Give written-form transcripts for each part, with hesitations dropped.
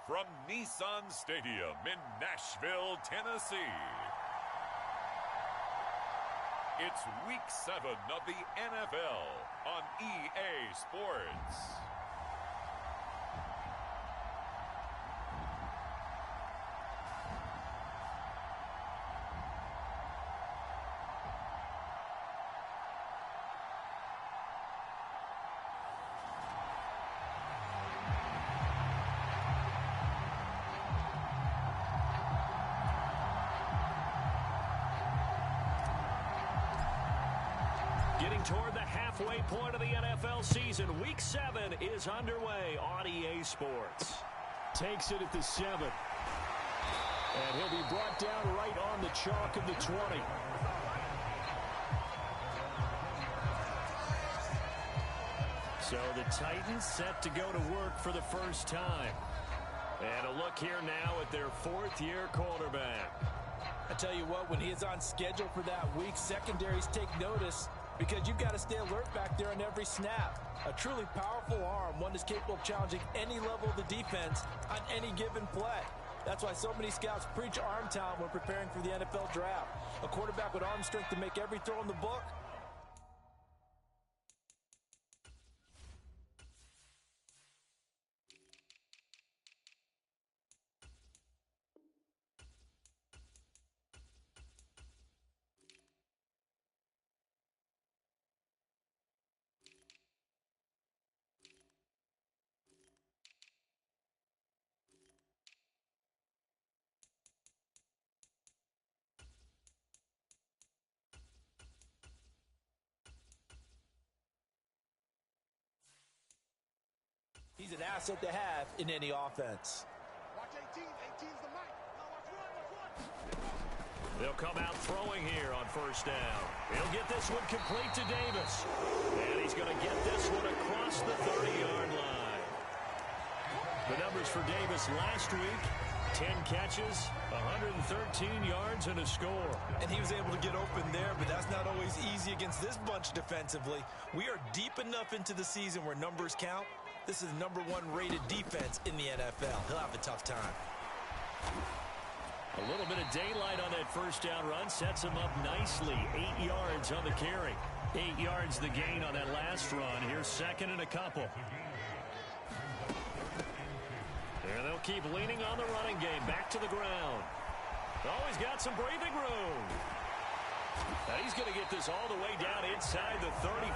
from Nissan Stadium in Nashville, Tennessee. It's Week 7 of the NFL on EA Sports. Getting toward the halfway point of the NFL season, Week 7 is underway on EA Sports. Takes it at the 7. And he'll be brought down right on the chalk of the 20. So the Titans set to go to work for the first time. And a look here now at their fourth-year quarterback. I tell you what, when he is on schedule for that week, secondaries take notice because you've got to stay alert back there on every snap. A truly powerful arm, one that's capable of challenging any level of the defense on any given play. That's why so many scouts preach arm talent when preparing for the NFL draft. A quarterback with arm strength to make every throw in the book. He's an asset to have in any offense. Watch 18. 18's the mic. Now watch one. They'll come out throwing here on first down. He'll get this one complete to Davis. And he's going to get this one across the 30-yard line. The numbers for Davis last week, 10 catches, 113 yards, and a score. And he was able to get open there, but that's not always easy against this bunch defensively. We are deep enough into the season where numbers count. This is the #1 rated defense in the NFL. He'll have a tough time. A little bit of daylight on that first down run sets him up nicely. 8 yards on the carry. 8 yards the gain on that last run. Here's second and a couple. There they'll keep leaning on the running game. Back to the ground. Oh, he's got some breathing room. Now he's going to get this all the way down inside the 35.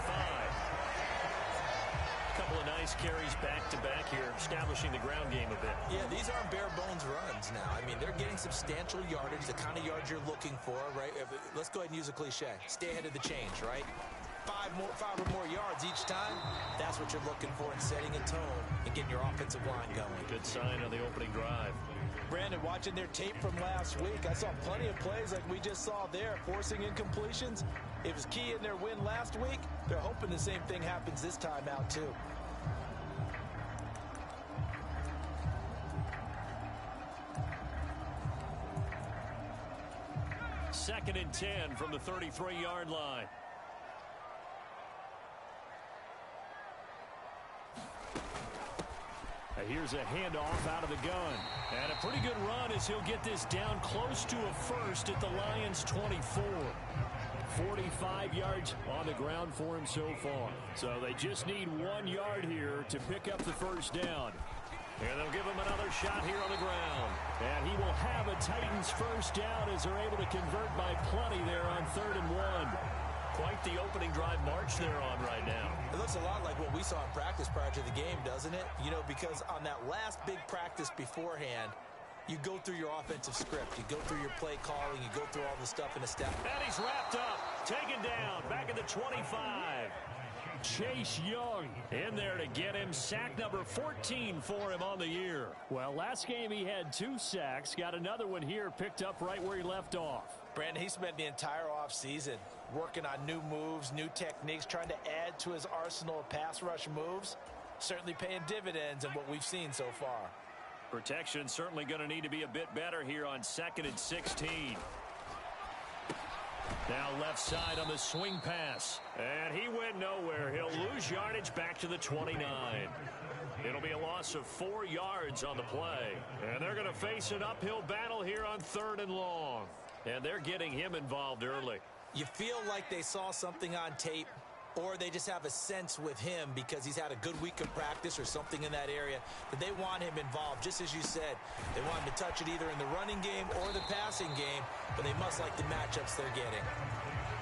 Couple of nice carries back-to-back here, establishing the ground game a bit. Yeah, these aren't bare-bones runs now. I mean, they're getting substantial yardage, the kind of yards you're looking for, right? Let's go ahead and use a cliche. Stay ahead of the change, right? Five or more yards each time, that's what you're looking for in setting a tone and getting your offensive line going. Good sign on the opening drive. Brandon, watching their tape from last week, I saw plenty of plays like we just saw there, forcing incompletions. It was key in their win last week. They're hoping the same thing happens this time out, too. Second and 10 from the 33-yard line. Here's a handoff out of the gun. And a pretty good run as he'll get this down close to a first at the Lions' 24. 45 yards on the ground for him so far. So they just need 1 yard here to pick up the first down. And they'll give him another shot here on the ground. And he will have a Titans first down as they're able to convert by plenty there on 3rd and 1. Quite the opening drive march they're on right now. It looks a lot like what we saw in practice prior to the game, doesn't it? You know, because on that last big practice beforehand, you go through your offensive script. You go through your play calling. You go through all the stuff in a step. And he's wrapped up, taken down, back at the 25. Chase Young in there to get him. Sack number 14 for him on the year. Well, last game he had 2 sacks. Got another one here, picked up right where he left off. Brandon, he spent the entire offseason working on new moves, new techniques, trying to add to his arsenal of pass rush moves. Certainly paying dividends in what we've seen so far. Protection certainly going to need to be a bit better here on 2nd and 16. Now left side on the swing pass. And he went nowhere. He'll lose yardage back to the 29. It'll be a loss of 4 yards on the play. And they're going to face an uphill battle here on 3rd and long. And they're getting him involved early. You feel like they saw something on tape, or they just have a sense with him because he's had a good week of practice or something in that area that they want him involved. Just as you said, they want him to touch it either in the running game or the passing game, but they must like the matchups they're getting.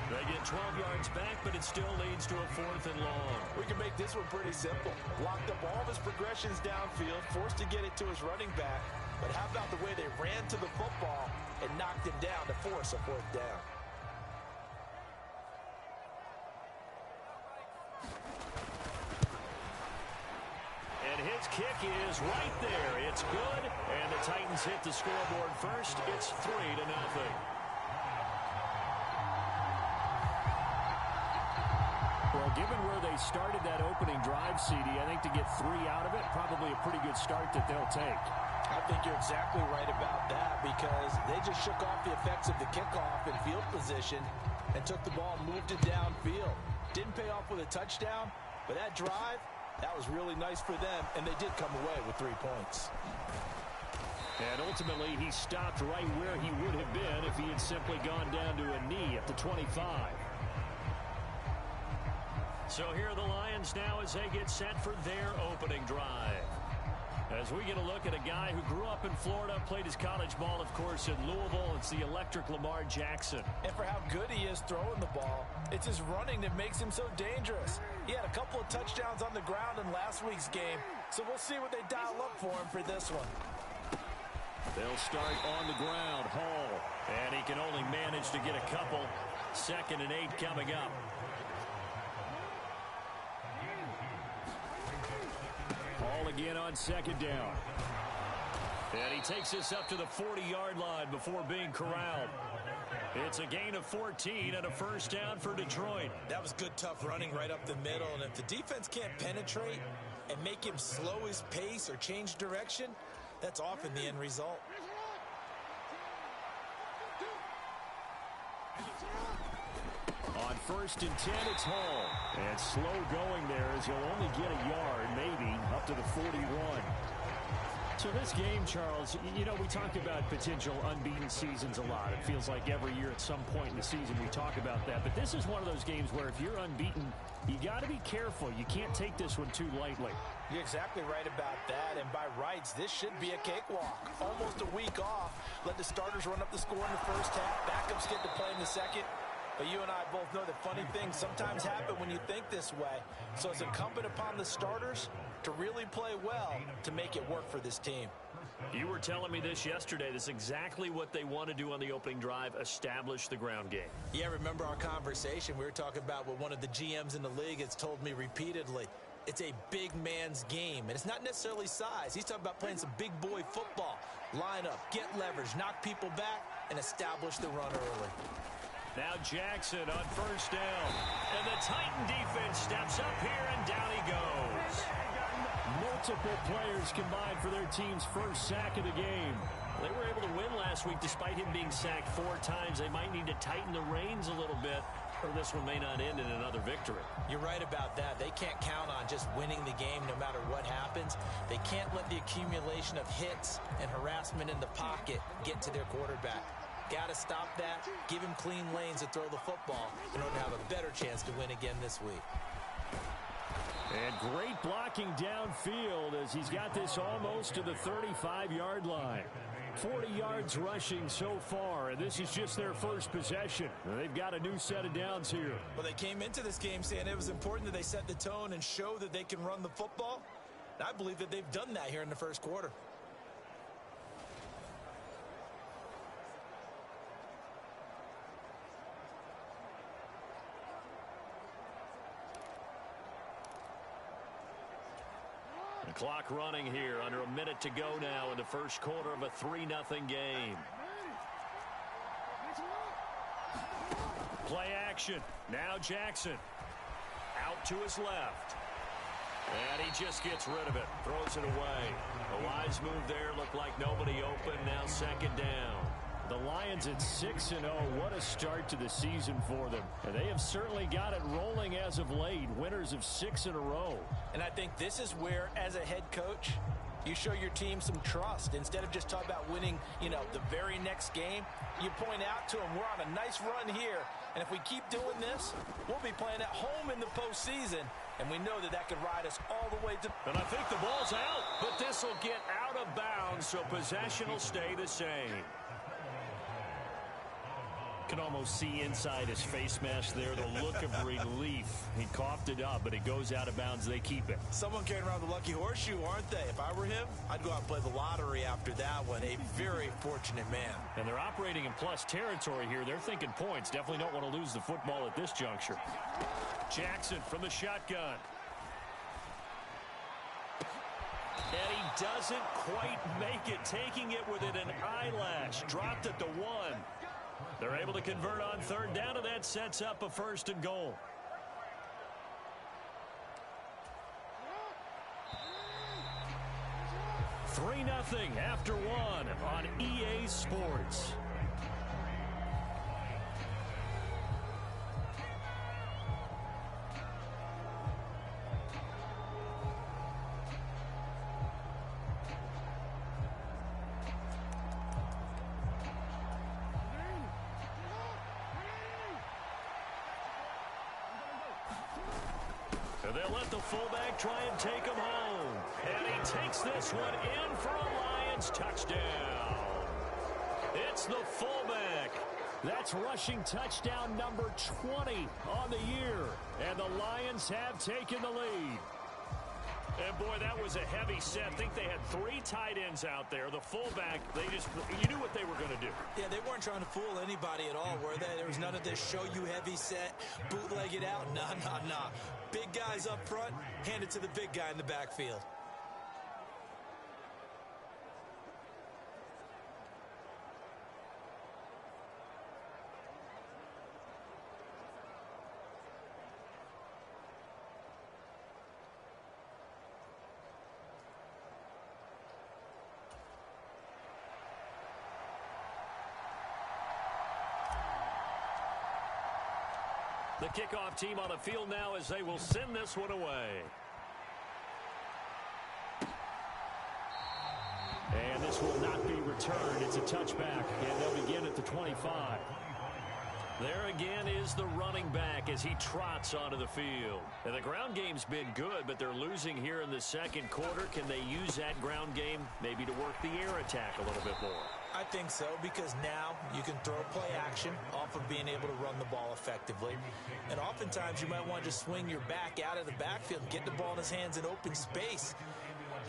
They get 12 yards back, but it still leads to a 4th and long. We can make this one pretty simple. Blocked up all of his progressions downfield, forced to get it to his running back. But how about the way they ran to the football and knocked him down to force a 4th down? And his kick is right there. It's good, and the Titans hit the scoreboard first. It's 3-0. Well, given where they started that opening drive, CD, I think to get 3 out of it, probably a pretty good start that they'll take. I think you're exactly right about that because they just shook off the effects of the kickoff in field position and took the ball and moved it downfield. Didn't pay off with a touchdown, but that drive, that was really nice for them, and they did come away with 3 points. And ultimately, he stopped right where he would have been if he had simply gone down to a knee at the 25. So here are the Lions now as they get set for their opening drive. As we get a look at a guy who grew up in Florida, played his college ball, of course, in Louisville. It's the electric Lamar Jackson. And for how good he is throwing the ball, it's his running that makes him so dangerous. He had a couple of touchdowns on the ground in last week's game, so we'll see what they dial up for him for this one. They'll start on the ground. Hall. And he can only manage to get a couple. 2nd and 8 coming up. Hall again on 2nd down. And he takes us up to the 40-yard line before being corralled. It's a gain of 14 and a 1st down for Detroit. That was good, tough running right up the middle. And if the defense can't penetrate and make him slow his pace or change direction, that's often the end result. On 1st and 10, it's Hall. And slow going there as he'll only get a yard, maybe, up to the 41. So this game, Charles, you know, we talk about potential unbeaten seasons a lot. It feels like every year at some point in the season we talk about that. But this is one of those games where if you're unbeaten, you got to be careful. You can't take this one too lightly. You're exactly right about that. And by rights, this should be a cakewalk. Almost a week off. Let the starters run up the score in the first half. Backups get to play in the second. But you and I both know that funny things sometimes happen when you think this way. So it's incumbent upon the starters to really play well to make it work for this team. You were telling me this yesterday. That's exactly what they want to do on the opening drive, establish the ground game. Yeah, remember our conversation? We were talking about what one of the GMs in the league has told me repeatedly. It's a big man's game, and it's not necessarily size. He's talking about playing some big boy football. Line up, get leverage, knock people back, and establish the run early. Now Jackson on 1st down. And the Titan defense steps up here, and down he goes. Multiple players combined for their team's first sack of the game. They were able to win last week despite him being sacked 4 times. They might need to tighten the reins a little bit, or this one may not end in another victory. You're right about that. They can't count on just winning the game no matter what happens. They can't let the accumulation of hits and harassment in the pocket get to their quarterback. Got to stop that, give him clean lanes to throw the football in order to have a better chance to win again this week. And great blocking downfield as he's got this almost to the 35-yard line. 40 yards rushing so far, and this is just their first possession. They've got a new set of downs here. Well, they came into this game saying it was important that they set the tone and show that they can run the football. And I believe that they've done that here in the first quarter. The clock running here, under a minute to go now in the first quarter of a 3-0 game. Play action. Now Jackson. Out to his left. And he just gets rid of it. Throws it away. A wise move there. Looked like nobody open. Now 2nd down. The Lions at 6-0. What a start to the season for them. And they have certainly got it rolling as of late. Winners of 6 in a row. And I think this is where, as a head coach, you show your team some trust. Instead of just talking about winning, the very next game, you point out to them, we're on a nice run here. And if we keep doing this, we'll be playing at home in the postseason. And we know that could ride us all the way to... And I think the ball's out, but this will get out of bounds, so possession will stay the same. Can almost see inside his face mask there the look of relief. He coughed it up, but it goes out of bounds. They keep it. Someone carrying around the lucky horseshoe, aren't they? If I were him, I'd go out and play the lottery after that one. A very fortunate man. And they're operating in plus territory here. They're thinking points. Definitely don't want to lose the football at this juncture. Jackson from the shotgun. And he doesn't quite make it. Taking it within an eyelash. Dropped at the 1. They're able to convert on third down, and that sets up a 1st and goal. Three 3-0 after 1 on EA Sports. They'll let the fullback try and take him home. And he takes this one in for a Lions touchdown. It's the fullback. That's rushing touchdown number 20 on the year. And the Lions have taken the lead. And, boy, that was a heavy set. I think they had 3 tight ends out there. The fullback, you knew what they were going to do. Yeah, they weren't trying to fool anybody at all, were they? There was none of this show you heavy set, bootleg it out. Nah. Big guys up front, hand it to the big guy in the backfield. The kickoff team on the field now as they will send this one away. And this will not be returned. It's a touchback, and they'll begin at the 25. There again is the running back as he trots onto the field. And the ground game's been good, but they're losing here in the second quarter. Can they use that ground game maybe to work the air attack a little bit more? I think so, because now you can throw play action off of being able to run the ball effectively. And oftentimes you might want to just swing your back out of the backfield, get the ball in his hands in open space,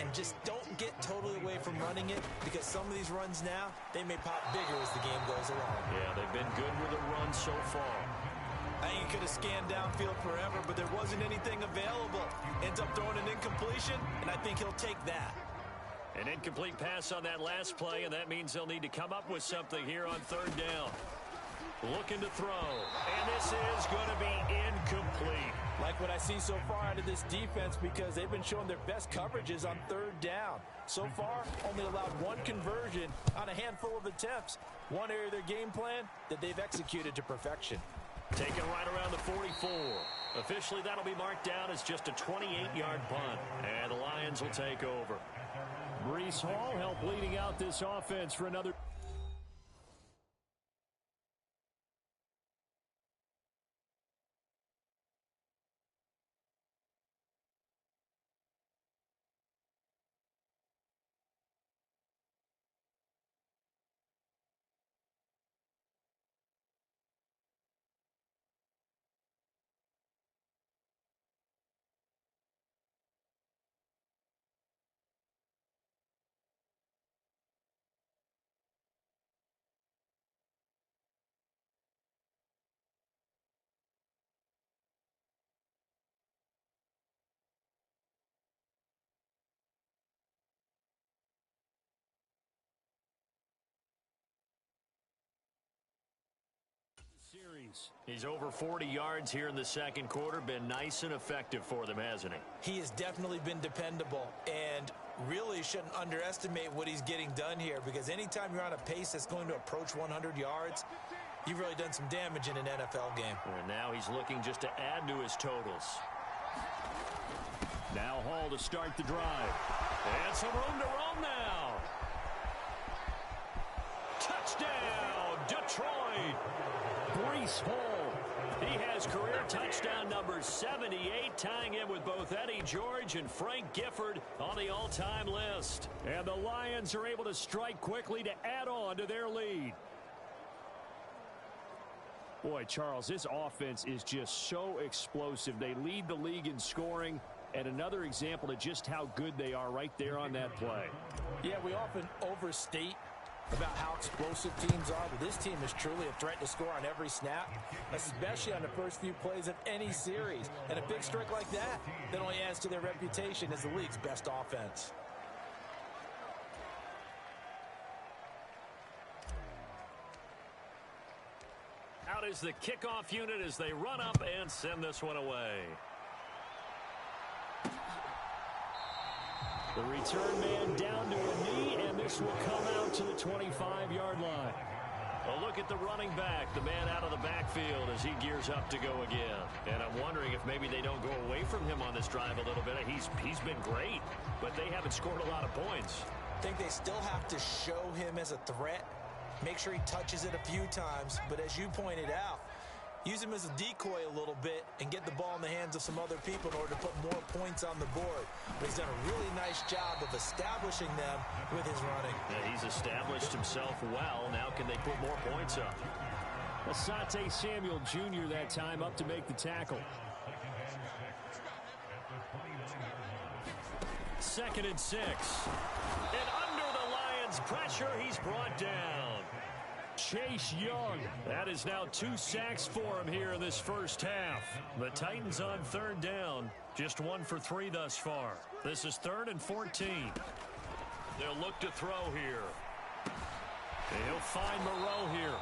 and just don't get totally away from running it, because some of these runs now, they may pop bigger as the game goes along. Yeah, they've been good with the run so far. I think he could have scanned downfield forever, but there wasn't anything available. Ends up throwing an incompletion, and I think he'll take that. An incomplete pass on that last play, and that means they'll need to come up with something here on third down. Looking to throw, and this is going to be incomplete. Like what I see so far out of this defense, because they've been showing their best coverages on third down. So far, only allowed 1 conversion on a handful of attempts. One area of their game plan that they've executed to perfection. Taken right around the 44. Officially, that'll be marked down as just a 28-yard punt. And the Lions will take over. Breece Hall helped leading out this offense for another carries. He's over 40 yards here in the second quarter. Been nice and effective for them, hasn't he? He has definitely been dependable, and really shouldn't underestimate what he's getting done here, because anytime you're on a pace that's going to approach 100 yards, you've really done some damage in an NFL game. And now he's looking just to add to his totals. Now Hall to start the drive. And some room to roam now. Touchdown, Detroit. Breece Hall. He has career touchdown number 78, tying him with both Eddie George and Frank Gifford on the all-time list. And the Lions are able to strike quickly to add on to their lead. Boy, Charles, this offense is just so explosive. They lead the league in scoring, and another example of just how good they are right there on that play. Yeah, we often overstate about how explosive teams are, but this team is truly a threat to score on every snap, especially on the first few plays of any series. And a big strike like that only adds to their reputation as the league's best offense. Out is the kickoff unit as they run up and send this one away. The return man down to a knee, and this will come out to the 25-yard line. A look at the running back, the man out of the backfield as he gears up to go again. And I'm wondering if maybe they don't go away from him on this drive a little bit. He's been great, but they haven't scored a lot of points. I think they still have to show him as a threat, make sure he touches it a few times, but as you pointed out, use him as a decoy a little bit and get the ball in the hands of some other people in order to put more points on the board. But he's done a really nice job of establishing them with his running. Yeah, he's established himself well. Now can they put more points up? Asante Samuel Jr. that time up to make the tackle. 2nd and 6. And under the Lions' pressure, he's brought down. Chase Young. That is now 2 sacks for him here in this first half. The Titans on 3rd down. Just 1 for 3 thus far. This is 3rd and 14. They'll look to throw here. He'll find Moreau here.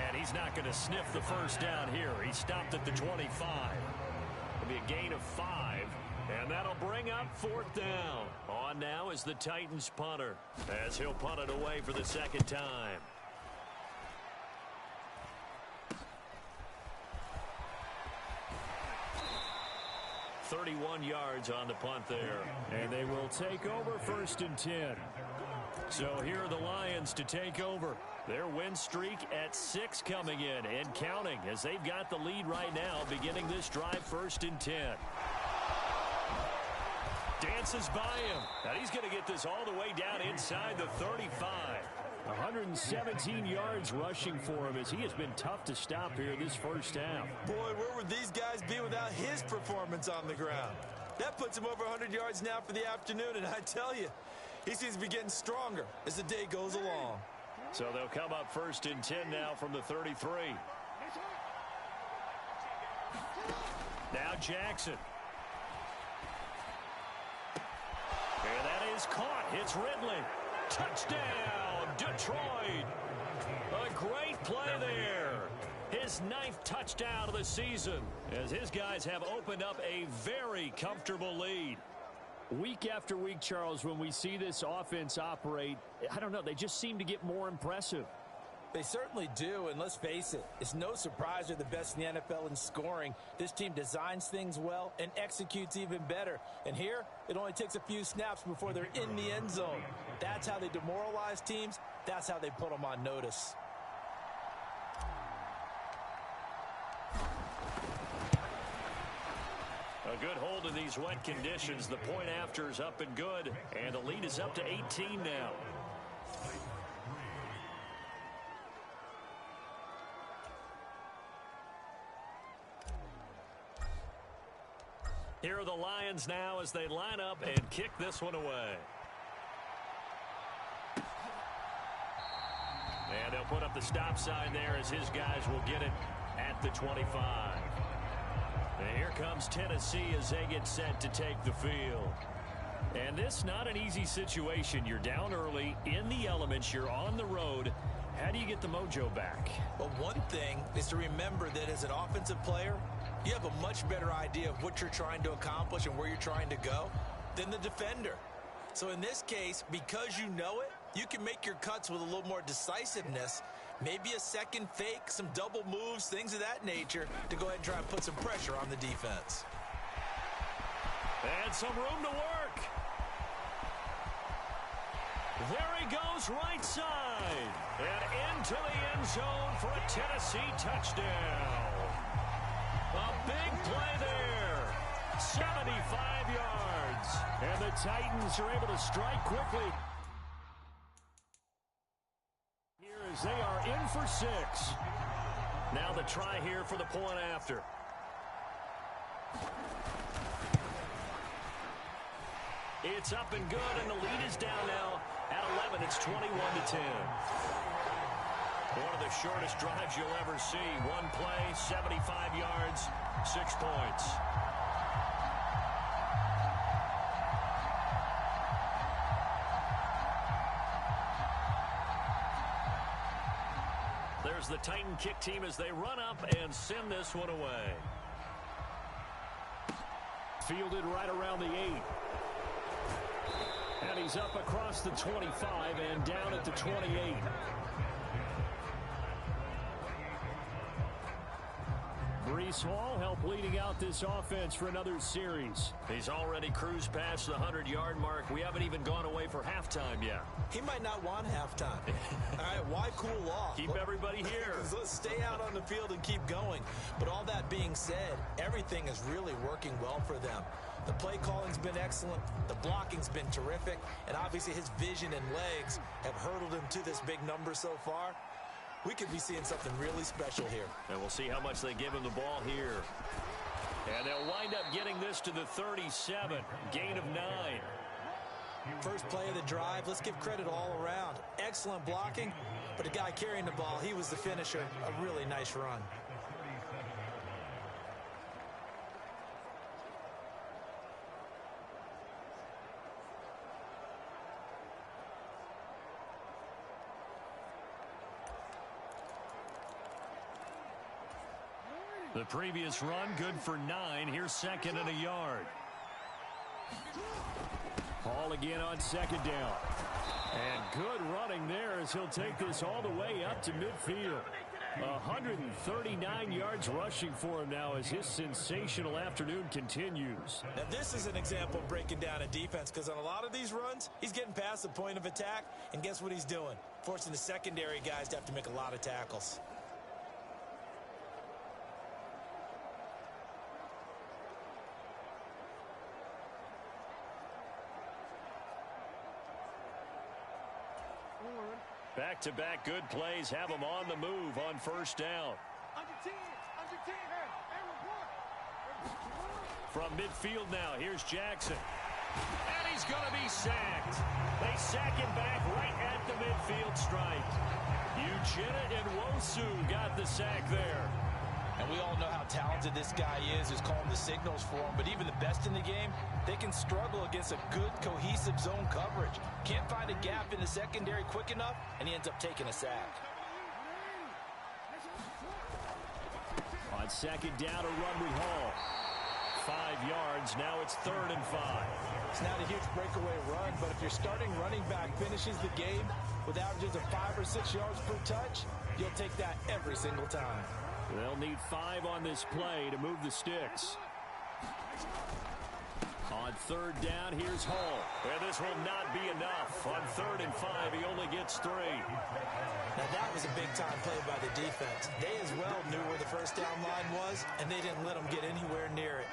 And he's not going to sniff the first down here. He stopped at the 25. It'll be a gain of 5. And that'll bring up 4th down. On now is the Titans punter, as he'll punt it away for the 2nd time. 31 yards on the punt there. And they will take over 1st and 10. So here are the Lions to take over. Their win streak at 6 coming in and counting, as they've got the lead right now beginning this drive 1st and 10. Dances by him. Now he's going to get this all the way down inside the 35. 117 yards rushing for him, as he has been tough to stop here this first half. Boy, where would these guys be without his performance on the ground? That puts him over 100 yards now for the afternoon, and I tell you, he seems to be getting stronger as the day goes along. So they'll come up 1st and 10 now from the 33. Now Jackson. And that is caught. It's Ridley. Touchdown, Detroit. A great play there. His 9th touchdown of the season, as his guys have opened up a very comfortable lead. Week after week, Charles, when we see this offense operate, I don't know, they just seem to get more impressive. They certainly do, and let's face it, it's no surprise they're the best in the NFL in scoring. This team designs things well and executes even better. And here, it only takes a few snaps before they're in the end zone. That's how they demoralize teams. That's how they put them on notice. A good hold in these wet conditions. The point after is up and good, and the lead is up to 18 now. Here are the Lions now as they line up and kick this one away. And they'll put up the stop sign there as his guys will get it at the 25. And here comes Tennessee as they get set to take the field. And this not an easy situation. You're down early, in the elements, you're on the road. How do you get the mojo back? Well, one thing is to remember that as an offensive player, you have a much better idea of what you're trying to accomplish and where you're trying to go than the defender. So in this case, because you know it, you can make your cuts with a little more decisiveness, maybe a second fake, some double moves, things of that nature, to go ahead and try and put some pressure on the defense. And some room to work. There he goes, right side. And into the end zone for a Tennessee touchdown. A big play there. 75 yards. And the Titans are able to strike quickly. Here as they are in for 6. Now the try here for the point after. It's up and good, and the lead is down now at 11. It's 21-10. One of the shortest drives you'll ever see. One play, 75 yards, 6 points. There's the Titan kick team as they run up and send this one away. Fielded right around the 8. And he's up across the 25 and down at the 28. Breece Hall helped leading out this offense for another series. He's already cruised past the 100-yard mark. We haven't even gone away for halftime yet. He might not want halftime. All right, why cool off? Keep everybody here. Let's stay out on the field and keep going. But all that being said, everything is really working well for them. The play calling's been excellent. The blocking's been terrific. And obviously his vision and legs have hurdled him to this big number so far. We could be seeing something really special here. And we'll see how much they give him the ball here. And they'll wind up getting this to the 37. Gain of 9. First play of the drive. Let's give credit all around. Excellent blocking. But the guy carrying the ball, he was the finisher. A really nice run. The previous run, good for 9. Here's second and a yard. Hall again on second down. And good running there as he'll take this all the way up to midfield. 139 yards rushing for him now as his sensational afternoon continues. Now this is an example of breaking down a defense, because on a lot of these runs, he's getting past the point of attack, and guess what he's doing? Forcing the secondary guys to have to make a lot of tackles. Back-to-back good plays have him on the move on first down. From midfield now, here's Jackson. And he's going to be sacked. They sack him back right at the midfield stripe. Uchenna and Nwosu got the sack there. And we all know how talented this guy is, who's calling the signals for him. But even the best in the game, they can struggle against a good, cohesive zone coverage. Can't find a gap in the secondary quick enough, and he ends up taking a sack. On second down, a run with Hall. 5 yards, now it's 3rd and 5. It's not a huge breakaway run, but if your starting running back finishes the game with averages of 5 or 6 yards per touch, you'll take that every single time. They'll need 5 on this play to move the sticks. On third down, here's Hall. And this will not be enough. On 3rd and 5, he only gets 3. Now that was a big-time play by the defense. They as well knew where the first down line was, and they didn't let them get anywhere near it.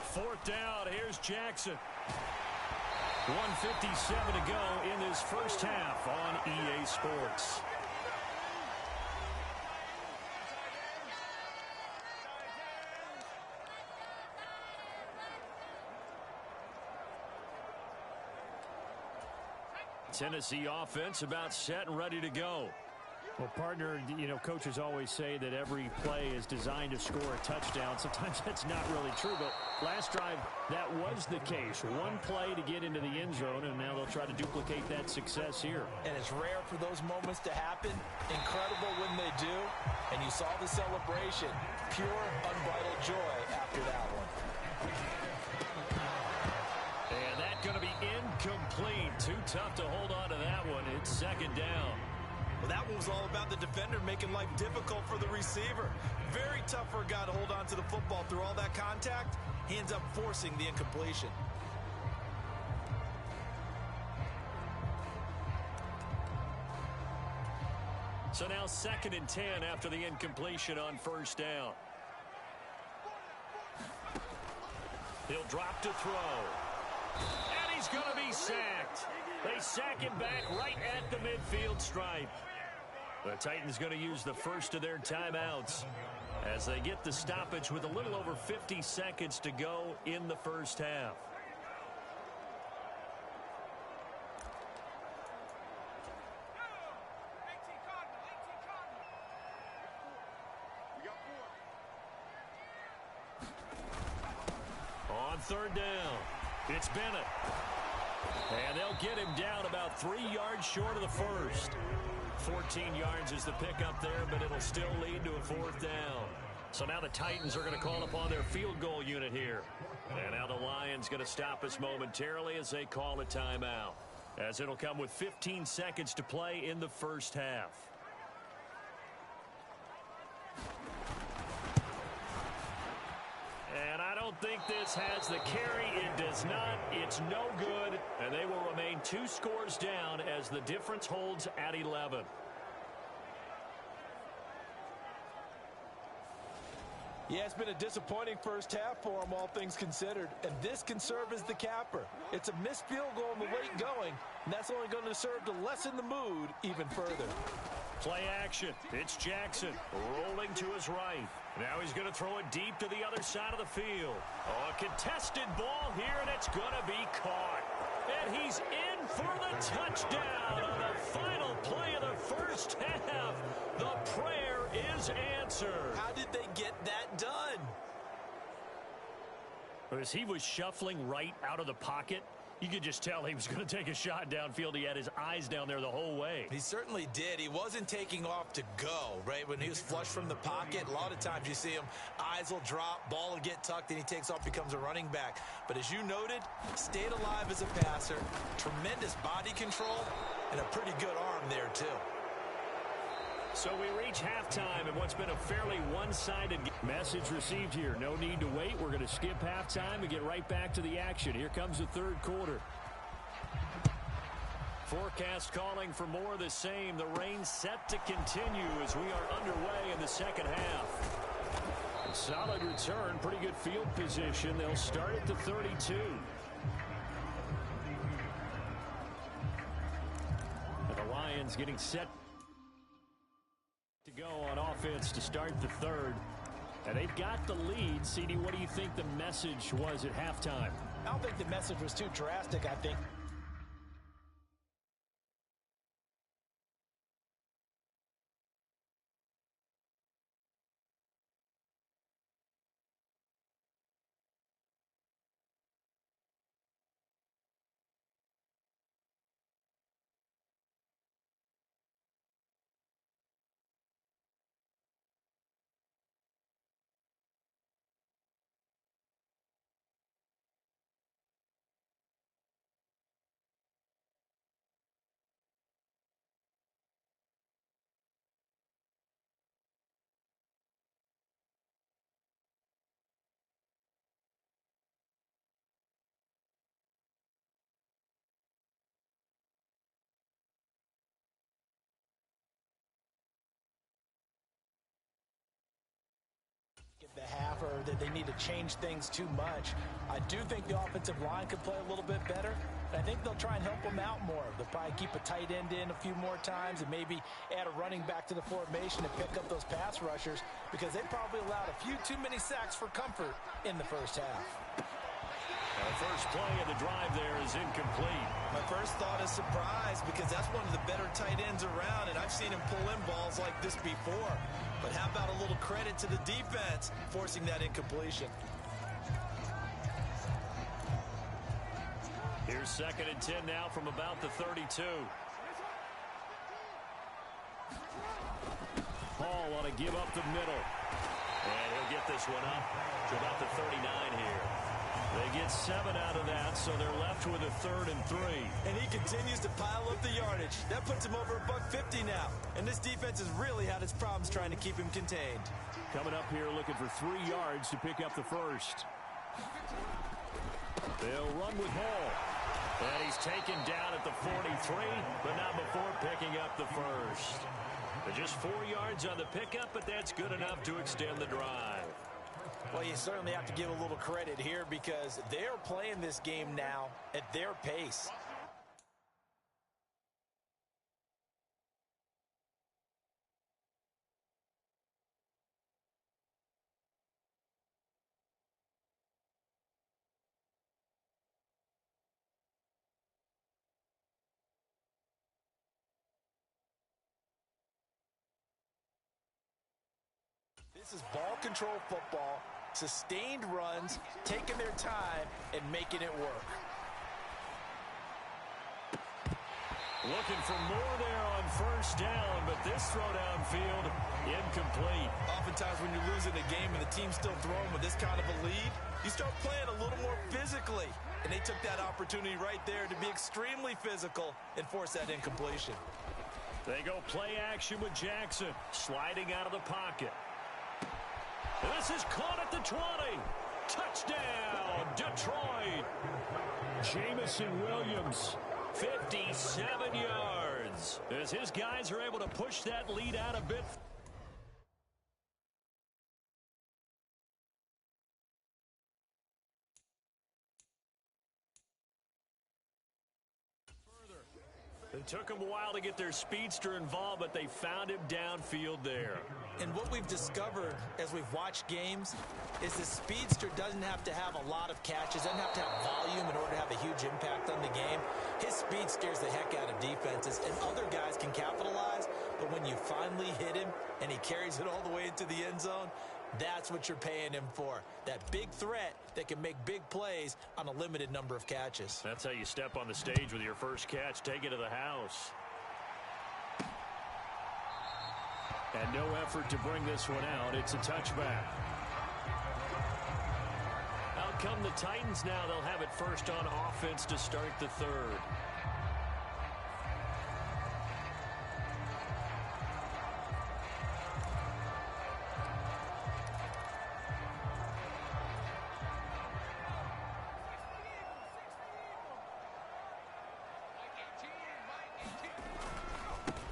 Fourth down, here's Jackson. 1:57 to go in this first half on EA Sports. Tennessee offense about set and ready to go. Well, partner, coaches always say that every play is designed to score a touchdown. Sometimes that's not really true, but last drive, that was the case. One play to get into the end zone, and now they'll try to duplicate that success here. And it's rare for those moments to happen. Incredible when they do. And you saw the celebration. Pure, unbridled joy after that one. And that's going to be incomplete. Too tough to hold on to that one. It's second down. Well, that one was all about the defender making life difficult for the receiver. Very tough for a guy to hold on to the football through all that contact. He ends up forcing the incompletion. So now 2nd and 10 after the incompletion on first down. He'll drop to throw. And he's going to be sacked. They sack him back right at the midfield stripe. The Titans going to use the first of their timeouts as they get the stoppage with a little over 50 seconds to go in the first half. On third down, it's Bennett. And they'll get him down about 3 yards short of the first. 14 yards is the pickup there, but it'll still lead to a fourth down. So now the Titans are going to call upon their field goal unit here. And now the Lions going to stop us momentarily as they call a timeout, as it'll come with 15 seconds to play in the first half. And I don't think this has the carry. It does not. It's no good. And they will remain 2 scores down as the difference holds at 11. Yeah, it's been a disappointing first half for him, all things considered. And this can serve as the capper. It's a missed field goal in the late going, and that's only going to serve to lessen the mood even further. Play action. It's Jackson rolling to his right. Now he's going to throw it deep to the other side of the field. Oh, a contested ball here, and it's going to be caught. And he's in for the touchdown on the final play of the first half. The prayer is answered. How did they get that done? As he was shuffling right out of the pocket, you could just tell he was going to take a shot downfield. He had his eyes down there the whole way. He certainly did. He wasn't taking off to go, right? When he was flush from the pocket, a lot of times you see him, eyes will drop, ball will get tucked, and he takes off, becomes a running back. But as you noted, stayed alive as a passer, tremendous body control, and a pretty good arm there, too. So we reach halftime in what's been a fairly one-sided game. Message received here. No need to wait. We're going to skip halftime and get right back to the action. Here comes the third quarter. Forecast calling for more of the same. The rain set to continue as we are underway in the second half. Solid return. Pretty good field position. They'll start at the 32. And the Lions getting set to go on offense to start the third. And they've got the lead. CD, what do you think the message was at halftime? I don't think the message was too drastic. I think the half, or that they need to change things too much. I do think the offensive line could play a little bit better. I think they'll try and help them out more. They'll probably keep a tight end in a few more times and maybe add a running back to the formation to pick up those pass rushers, because they probably allowed a few too many sacks for comfort in the first half. The first play of the drive there is incomplete. My first thought is surprise because that's one of the better tight ends around, and I've seen him pull in balls like this before. But how about a little credit to the defense forcing that incompletion? Here's 2nd and 10 now from about the 32. Hall ought to give up the middle. And he'll get this one up to about the 39 here. They get 7 out of that, so they're left with a 3rd and 3. And he continues to pile up the yardage. That puts him over $150 now. And this defense has really had its problems trying to keep him contained. Coming up here looking for 3 yards to pick up the first. They'll run with Hall. And he's taken down at the 43, but not before picking up the first. Just 4 yards on the pickup, but that's good enough to extend the drive. Well, you certainly have to give a little credit here because they're playing this game now at their pace. This is ball control football, sustained runs, taking their time, and making it work. Looking for more there on first down, but this throw downfield, incomplete. Oftentimes when you're losing a game and the team's still throwing with this kind of a lead, you start playing a little more physically. And they took that opportunity right there to be extremely physical and force that incompletion. They go play action with Jackson, sliding out of the pocket. This is caught at the 20. Touchdown, Detroit. Jamison Williams, 57 yards. As his guys are able to push that lead out a bit. It took them a while to get their speedster involved, but they found him downfield there. And what we've discovered as we've watched games is the speedster doesn't have to have a lot of catches, doesn't have to have volume in order to have a huge impact on the game. His speed scares the heck out of defenses, and other guys can capitalize, but when you finally hit him and he carries it all the way into the end zone, that's what you're paying him for. That big threat that can make big plays on a limited number of catches. That's how you step on the stage with your first catch. Take it to the house. And no effort to bring this one out. It's a touchback. Out come the Titans now. They'll have it first on offense to start the third.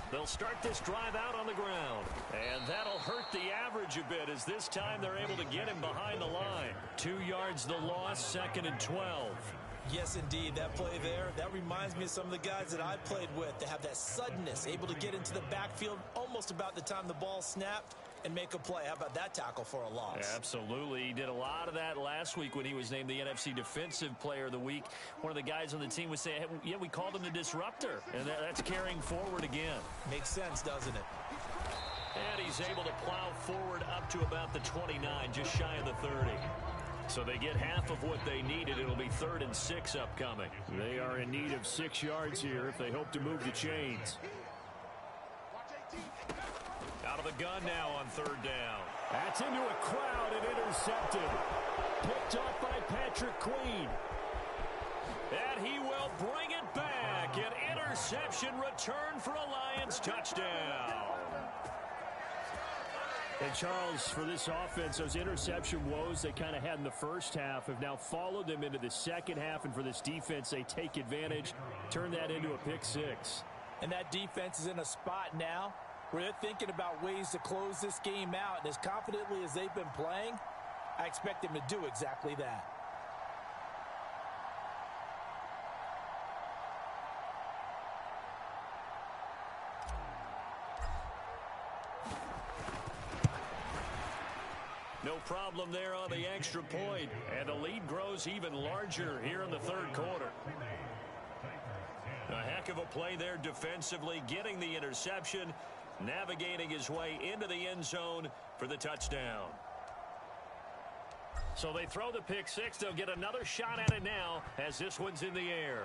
They'll start this drive out on the ground. And that'll hurt the average a bit as this time they're able to get him behind the line. 2 yards the loss, 2nd and 12. Yes, indeed. That play there, that reminds me of some of the guys that I've played with that have that suddenness, able to get into the backfield almost about the time the ball snapped and make a play. How about that tackle for a loss? Absolutely. He did a lot of that last week when he was named the NFC Defensive Player of the Week. One of the guys on the team was saying, yeah, we called him the disruptor, and that's carrying forward again. Makes sense, doesn't it? And he's able to plow forward up to about the 29, just shy of the 30. So they get half of what they needed. It'll be 3rd and 6 upcoming. They are in need of 6 yards here if they hope to move the chains. Out of the gun now on 3rd down. That's into a crowd and intercepted. Picked off by Patrick Queen. And he will bring it back. An interception return for a Lions touchdown. And Charles, for this offense, those interception woes they kind of had in the first half have now followed them into the second half. And for this defense, they take advantage, turn that into a pick 6. And that defense is in a spot now where they're thinking about ways to close this game out. And as confidently as they've been playing, I expect them to do exactly that. No problem there on the extra point. And the lead grows even larger here in the 3rd quarter. heck of a play there defensively, getting the interception, navigating his way into the end zone for the touchdown. So they throw the pick six. They'll get another shot at it now as this one's in the air.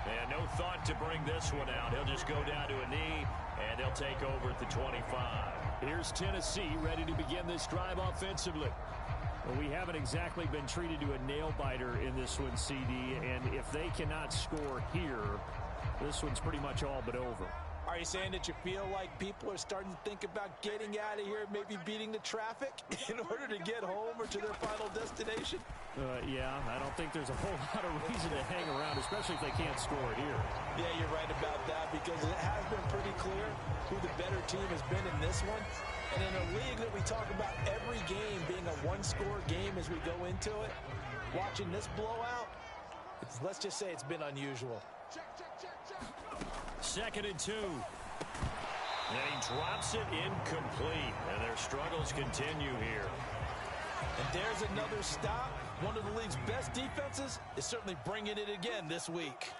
And no thought to bring this one out. He'll just go down to a knee, and they'll take over at the 25. Here's Tennessee ready to begin this drive offensively. Well, we haven't exactly been treated to a nail-biter in this one, CD, and if they cannot score here, this one's pretty much all but over. Are you saying that you feel like people are starting to think about getting out of here, maybe beating the traffic in order to get home or to their final destination? Yeah, I don't think there's a whole lot of reason to hang around, especially if they can't score it here. Yeah, you're right about that because it has been pretty clear who the better team has been in this one. And in a league that we talk about every game being a one-score game as we go into it, watching this blowout, let's just say it's been unusual. Second and 2. And he drops it incomplete. And their struggles continue here. And there's another stop. One of the league's best defenses is certainly bringing it again this week.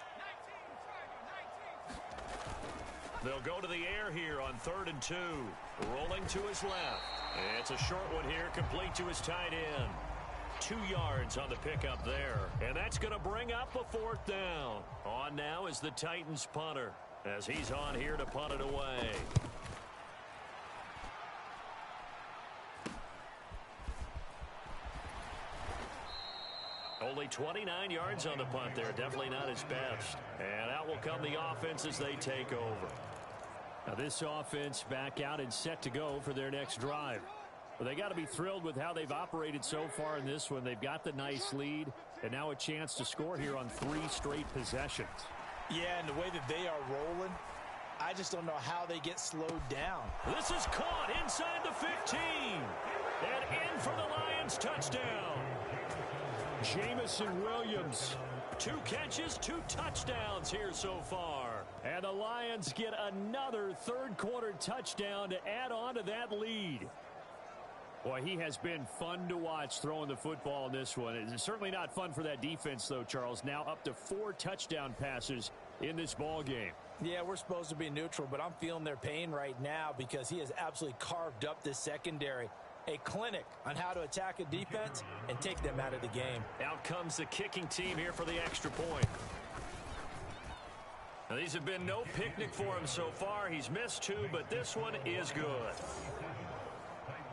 They'll go to the air here on 3rd and 2. Rolling to his left. It's a short one here, complete to his tight end. 2 yards on the pickup there. And that's going to bring up a 4th down. On now is the Titans punter, as he's on here to punt it away. Only 29 yards on the punt there. Definitely not his best. And out will come the offense as they take over. Now this offense back out and set to go for their next drive. Well, they got to be thrilled with how they've operated so far in this one. They've got the nice lead, and now a chance to score here on 3 straight possessions. Yeah, and the way that they are rolling, I just don't know how they get slowed down. This is caught inside the 15. And in for the Lions touchdown. Jamison Williams. 2 catches, 2 touchdowns here so far. And the Lions get another third-quarter touchdown to add on to that lead. Boy, he has been fun to watch throwing the football in this one. It's certainly not fun for that defense, though, Charles. Now up to 4 touchdown passes in this ball game. Yeah, we're supposed to be neutral, but I'm feeling their pain right now because he has absolutely carved up this secondary. A clinic on how to attack a defense and take them out of the game. Out comes the kicking team here for the extra point. Now, these have been no picnic for him so far. He's missed 2, but this one is good.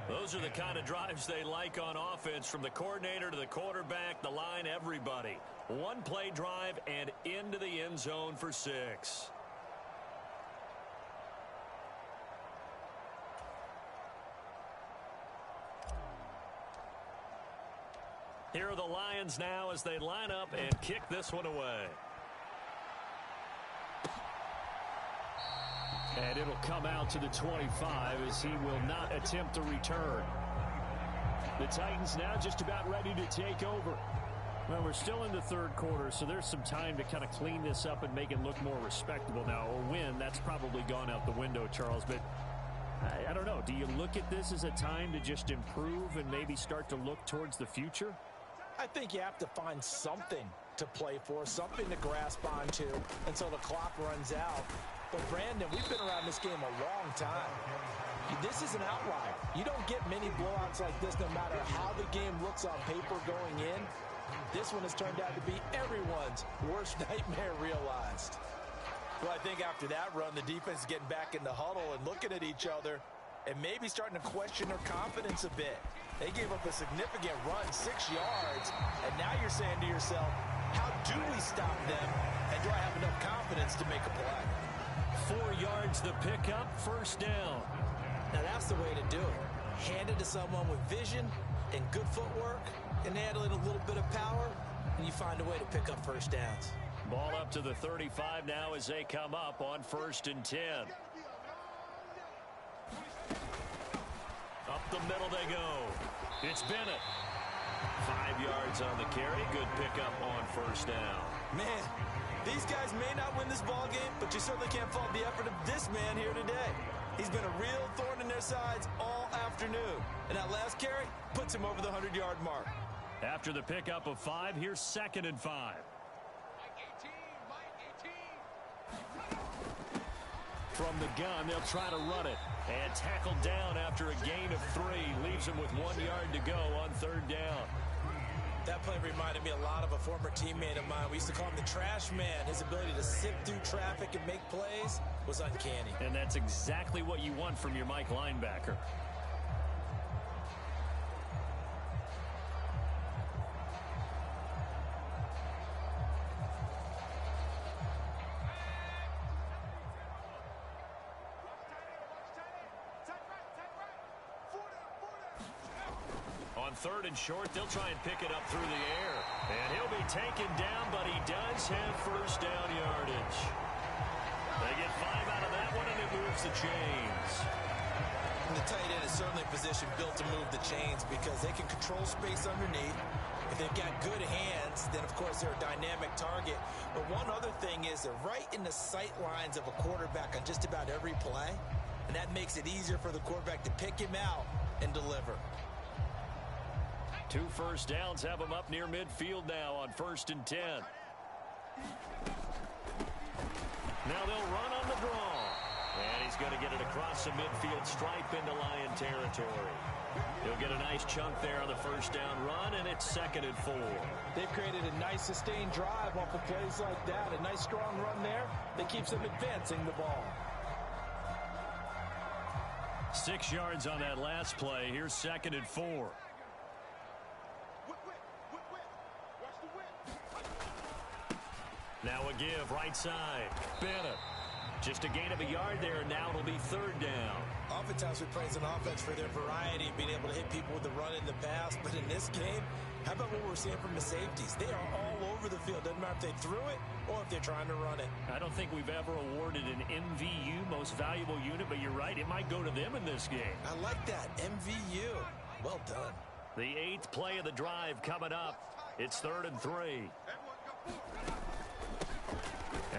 Those are the kind of drives they like on offense, from the coordinator to the quarterback, the line, everybody. 1-play drive and into the end zone for 6. Here are the Lions now as they line up and kick this one away. And it'll come out to the 25 as he will not attempt a return. The Titans now just about ready to take over. Well, we're still in the third quarter, so there's some time to kind of clean this up and make it look more respectable now. A win, that's probably gone out the window, Charles. But I don't know. Do you look at this as a time to just improve and maybe start to look towards the future? I think you have to find something to play for, something to grasp onto until the clock runs out. But, Brandon, we've been around this game a long time. This is an outlier. You don't get many blowouts like this no matter how the game looks on paper going in. This one has turned out to be everyone's worst nightmare realized. Well, I think after that run, the defense is getting back in the huddle and looking at each other and maybe starting to question their confidence a bit. They gave up a significant run, 6 yards, and now you're saying to yourself, how do we stop them, and do I have enough confidence to make a play? 4 yards the pickup, 1st down. Now that's the way to do it. Hand it to someone with vision and good footwork, and add a little bit of power, and you find a way to pick up 1st downs. Ball up to the 35 now as they come up on 1st and 10. Up the middle they go. It's Bennett. 5 yards on the carry. Good pickup on 1st down. Man, these guys may not win this ball game, but you certainly can't fault the effort of this man here today. He's been a real thorn in their sides all afternoon. And that last carry puts him over the 100-yard mark. After the pickup of 5, here's 2nd and 5. From the gun, they'll try to run it. And tackled down after a gain of 3. Leaves him with 1 yard to go on 3rd down. That play reminded me a lot of a former teammate of mine. We used to call him the trash man. His ability to sift through traffic and make plays was uncanny. And that's exactly what you want from your Mike linebacker. On 3rd and short, they'll try and pick it up through the air. And he'll be taken down, but he does have 1st down yardage. They get 5 out of that one, and it moves the chains. And the tight end is certainly a position built to move the chains because they can control space underneath. If they've got good hands, then, of course, they're a dynamic target. But one other thing is they're right in the sight lines of a quarterback on just about every play. And that makes it easier for the quarterback to pick him out and deliver. 2 first downs have them up near midfield now on 1st and 10. Now they'll run on the draw. And he's going to get it across the midfield stripe into Lion territory. He'll get a nice chunk there on the 1st down run, and it's 2nd and 4. They've created a nice sustained drive off of plays like that. A nice strong run there that keeps them advancing the ball. 6 yards on that last play. Here's 2nd and 4. Now a give, right side. Bennett. Just a gain of a yard there, and now it'll be 3rd down. Oftentimes we praise an offense for their variety and being able to hit people with the run and the pass. But in this game, how about what we're seeing from the safeties? They are all over the field. Doesn't matter if they threw it or if they're trying to run it. I don't think we've ever awarded an MVU, most valuable unit, but you're right. It might go to them in this game. I like that. MVU. Well done. The 8th play of the drive coming up. It's 3rd and 3.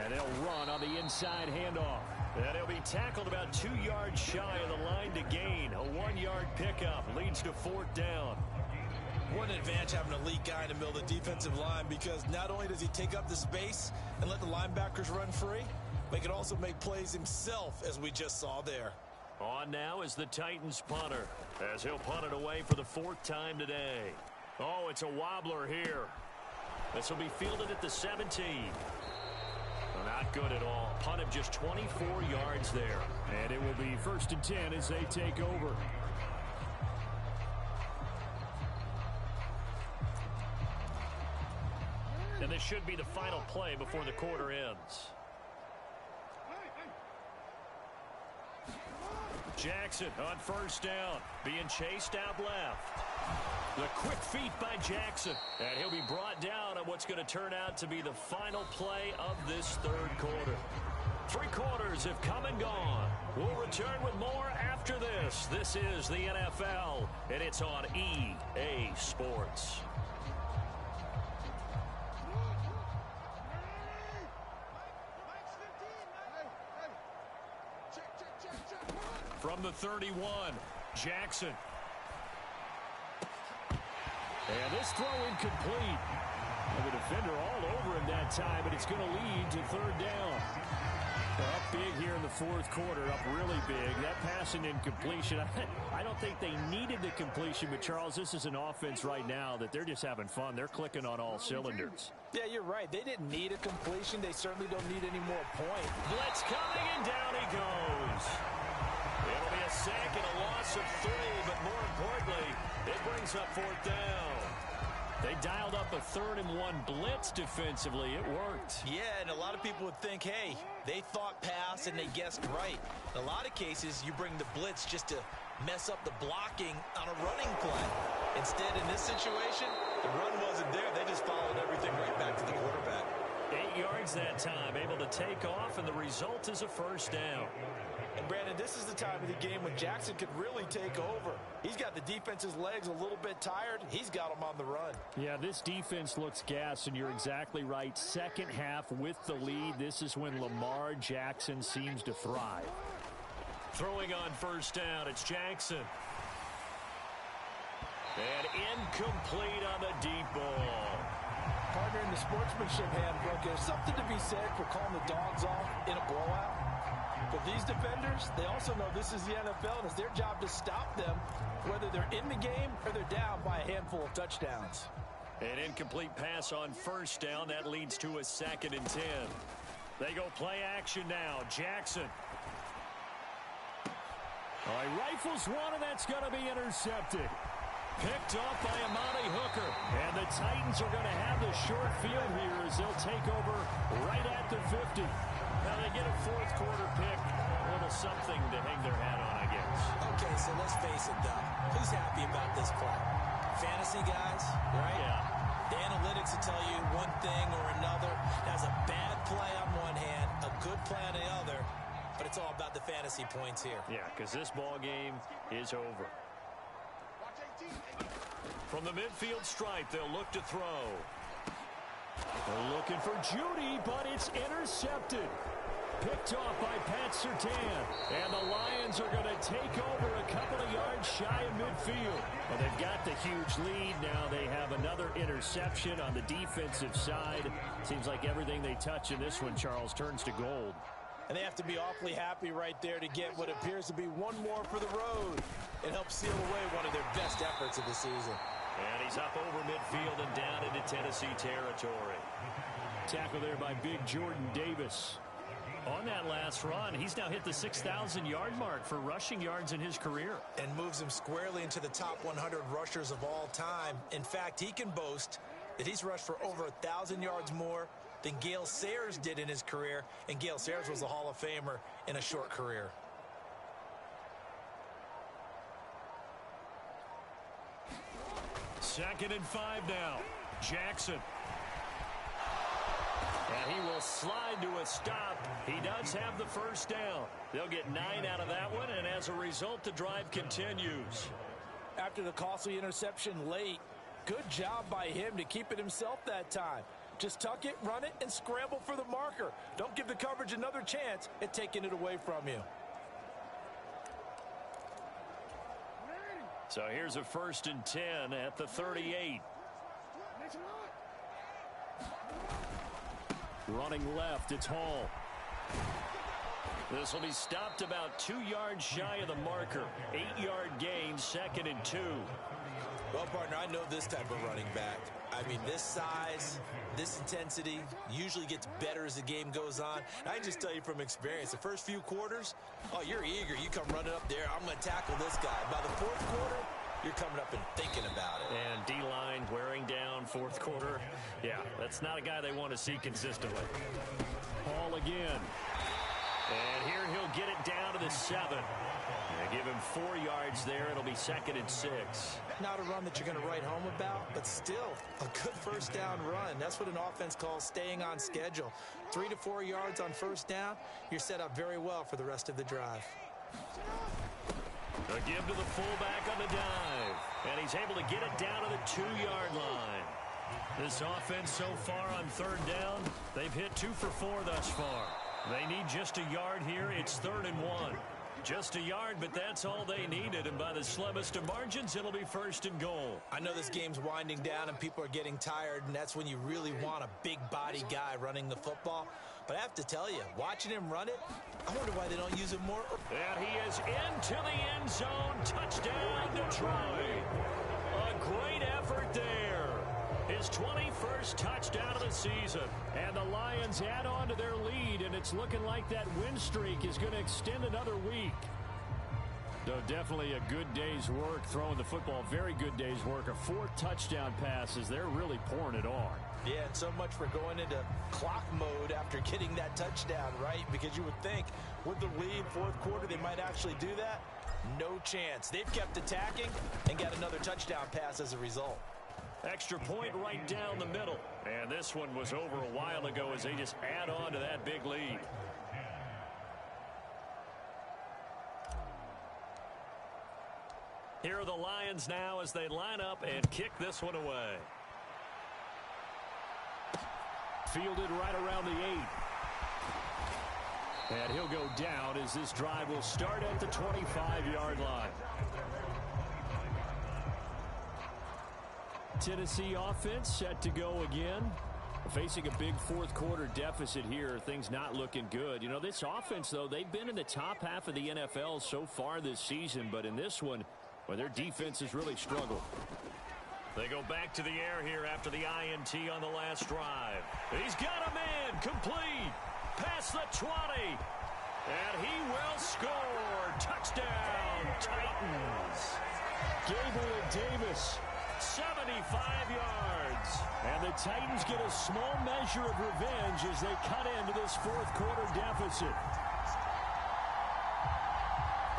And they'll run on the inside handoff. And he'll be tackled about 2 yards shy of the line to gain. A 1-yard pickup leads to 4th down. What an advantage having an elite guy in the middle of the defensive line, because not only does he take up the space and let the linebackers run free, but he can also make plays himself, as we just saw there. On now is the Titans punter, as he'll punt it away for the 4th time today. Oh, it's a wobbler here. This will be fielded at the 17. Not good at all. Punt of just 24 yards there. And it will be 1st and 10 as they take over. And this should be the final play before the quarter ends. Jackson on 1st down, being chased out left. The quick feet by Jackson, and he'll be brought down on what's going to turn out to be the final play of this 3rd quarter. 3 quarters have come and gone. We'll return with more after this. This is the NFL, and it's on EA Sports. From the 31, Jackson. And this throw incomplete. And the defender all over him that time, but it's going to lead to 3rd down. Up big here in the 4th quarter, up really big. That passing incompletion, I don't think they needed the completion, but Charles, this is an offense right now that they're just having fun. They're clicking on all cylinders. Yeah, you're right. They didn't need a completion. They certainly don't need any more points. Blitz coming, and down he goes. It'll be a sack and a loss of 3, but more importantly, it brings up 4th down. They dialed up a 3rd and 1 blitz defensively. It worked. Yeah, and a lot of people would think, hey, they thought pass and they guessed right. In a lot of cases, you bring the blitz just to mess up the blocking on a running play. Instead, in this situation, the run wasn't there. They just followed everything right back to the quarterback. 8 yards that time, able to take off, and the result is a 1st down. And, Brandon, this is the time of the game when Jackson could really take over. He's got the defense's legs a little bit tired. He's got them on the run. Yeah, this defense looks gassed, and you're exactly right. 2nd half with the lead. This is when Lamar Jackson seems to thrive. Throwing on 1st down, it's Jackson. And incomplete on the deep ball. Partner, in the sportsmanship handbook, there's something to be said for calling the dogs off in a blowout. But these defenders, they also know this is the NFL, and it's their job to stop them, whether they're in the game or they're down by a handful of touchdowns. An incomplete pass on first down. That leads to a 2nd and 10. They go play action now. Jackson. All right, rifles one, and that's going to be intercepted. Picked off by Amani Hooker. And the Titans are going to have the short field here as they'll take over right at the 50. Now they get a 4th quarter pick. A little something to hang their hat on, I guess. Okay, so let's face it, though. Who's happy about this play? Fantasy guys, right? Yeah. The analytics will tell you one thing or another. That's a bad play on one hand, a good play on the other, but it's all about the fantasy points here. Yeah, because this ball game is over. From the midfield stripe, they'll look to throw. They're looking for Judy, but it's intercepted. Picked off by Pat Surtain. And the Lions are going to take over a couple of yards shy of midfield. Well, they've got the huge lead. Now they have another interception on the defensive side. Seems like everything they touch in this one, Charles, turns to gold. And they have to be awfully happy right there to get what appears to be one more for the road. It helps seal away one of their best efforts of the season. And he's up over midfield and down into Tennessee territory. Tackle there by big Jordan Davis. On that last run, he's now hit the 6,000-yard mark for rushing yards in his career. And moves him squarely into the top 100 rushers of all time. In fact, he can boast that he's rushed for over 1,000 yards more than Gale Sayers did in his career. And Gale Sayers was a Hall of Famer in a short career. Second and 5 now. Jackson. And he will slide to a stop. He does have the first down. They'll get 9 out of that one, and as a result, the drive continues. After the costly interception late, good job by him to keep it himself that time. Just tuck it, run it, and scramble for the marker. Don't give the coverage another chance at taking it away from you. So here's a 1st and 10 at the 38. Running left, it's Hall. This will be stopped about 2 yards shy of the marker. 8-yard gain, 2nd and 2. Well, partner, I know this type of running back. I mean, this size, this intensity usually gets better as the game goes on. And I can just tell you from experience, the first few quarters, oh, you're eager. You come running up there, I'm going to tackle this guy. By the 4th quarter, you're coming up and thinking about it. And D-line wearing down 4th quarter. Yeah, that's not a guy they want to see consistently. Hall again. And here he'll get it down to the 7. They give him 4 yards there. It'll be 2nd and 6. Not a run that you're going to write home about, but still a good first down run. That's what an offense calls staying on schedule. 3 to 4 yards on first down, you're set up very well for the rest of the drive. A give to the fullback on the dive. And he's able to get it down to the 2-yard line. This offense so far on 3rd down, they've hit 2 for 4 thus far. They need just a yard here. It's 3rd and 1. Just a yard, but that's all they needed. And by the slimmest of margins, it'll be 1st and goal. I know this game's winding down and people are getting tired, and that's when you really want a big body guy running the football. But I have to tell you, watching him run it, I wonder why they don't use him more. And he is into the end zone. Touchdown, Detroit. A great effort there. His 21st touchdown of the season. And the Lions add on to their lead, and it's looking like that win streak is going to extend another week. So definitely a good day's work throwing the football. Very good day's work. A 4 touchdown passes. They're really pouring it on. Yeah, and so much for going into clock mode after getting that touchdown, right? Because you would think with the lead, 4th quarter, they might actually do that. No chance. They've kept attacking and got another touchdown pass as a result. Extra point right down the middle. And this one was over a while ago as they just add on to that big lead. Here are the Lions now as they line up and kick this one away. Fielded right around the 8. And he'll go down as this drive will start at the 25-yard line. Tennessee offense set to go again. Facing a big fourth quarter deficit here. Things not looking good. You know, this offense, though, they've been in the top half of the NFL so far this season. But in this one, well, their defense has really struggled. They go back to the air here after the INT on the last drive. He's got a man complete. Past the 20. And he will score. Touchdown, Titans. Gable and Davis, 75 yards. And the Titans get a small measure of revenge as they cut into this fourth quarter deficit.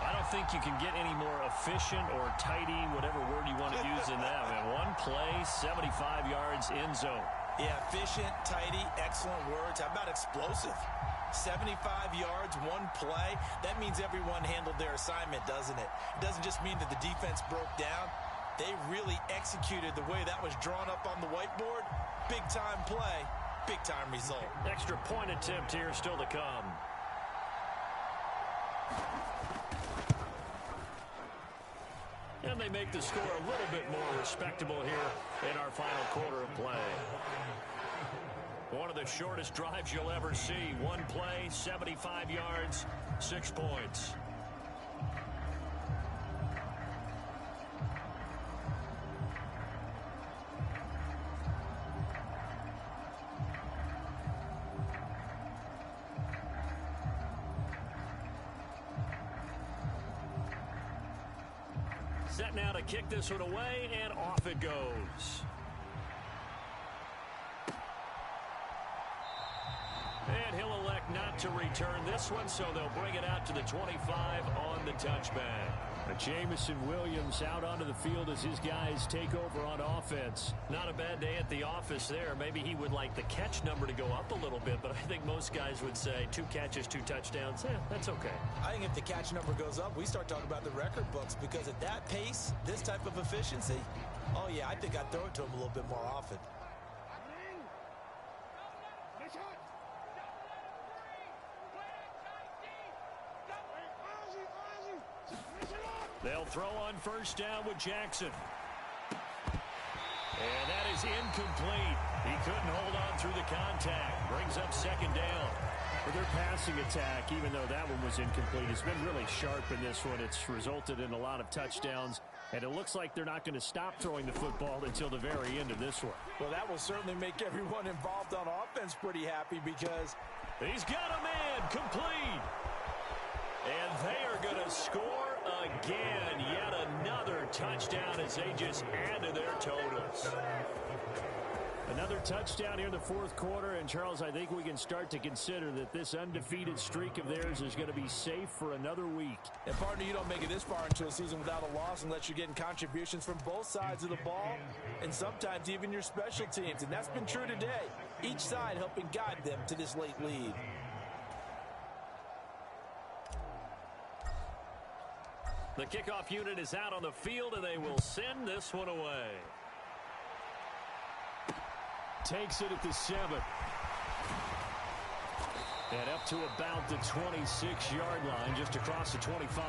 I don't think you can get any more efficient or tidy, whatever word you want to use in that. Man, one play, 75 yards, end zone. Yeah, efficient, tidy, excellent words. How about explosive? 75 yards, one play. That means everyone handled their assignment, doesn't it? It doesn't just mean that the defense broke down. They really executed the way that was drawn up on the whiteboard. Big-time play, big-time result. Extra point attempt here still to come. And they make the score a little bit more respectable here in our final quarter of play. One of the shortest drives you'll ever see. One play, 75 yards, 6 points. Set now to kick this one away, and off it goes. And he'll elect not to return this one, so they'll bring it out to the 25 on the touchback. Jamison Williams out onto the field as his guys take over on offense. Not a bad day at the office there. Maybe he would like the catch number to go up a little bit, but I think most guys would say 2 catches, 2 touchdowns. That's okay. I think if the catch number goes up, we start talking about the record books, because at that pace, this type of efficiency, oh yeah, I think I'd throw it to him a little bit more often. They'll throw on first down with Jackson. And that is incomplete. He couldn't hold on through the contact. Brings up second down. For their passing attack, even though that one was incomplete, it's been really sharp in this one. It's resulted in a lot of touchdowns. And it looks like they're not going to stop throwing the football until the very end of this one. Well, that will certainly make everyone involved on offense pretty happy, because he's got a man complete. And they are going to score again. Yet another touchdown as they just add to their totals. Another touchdown here in the fourth quarter. And, Charles, I think we can start to consider that this undefeated streak of theirs is going to be safe for another week. And, partner, you don't make it this far into a season without a loss unless you're getting contributions from both sides of the ball, and sometimes even your special teams. And that's been true today. Each side helping guide them to this late lead. The kickoff unit is out on the field, and they will send this one away. Takes it at the 7. And up to about the 26-yard line, just across the 25.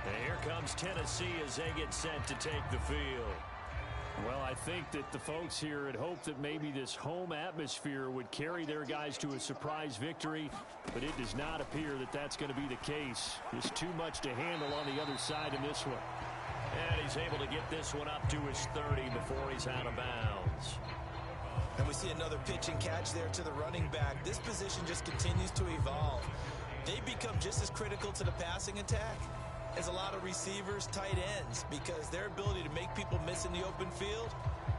And here comes Tennessee as they get set to take the field. Well, I think that the folks here had hoped that maybe this home atmosphere would carry their guys to a surprise victory, but it does not appear that that's going to be the case. There's too much to handle on the other side in this one. And he's able to get this one up to his 30 before he's out of bounds. And we see another pitch and catch there to the running back. This position just continues to evolve. They become just as critical to the passing attack as a lot of receivers, tight ends, because their ability to make people miss in the open field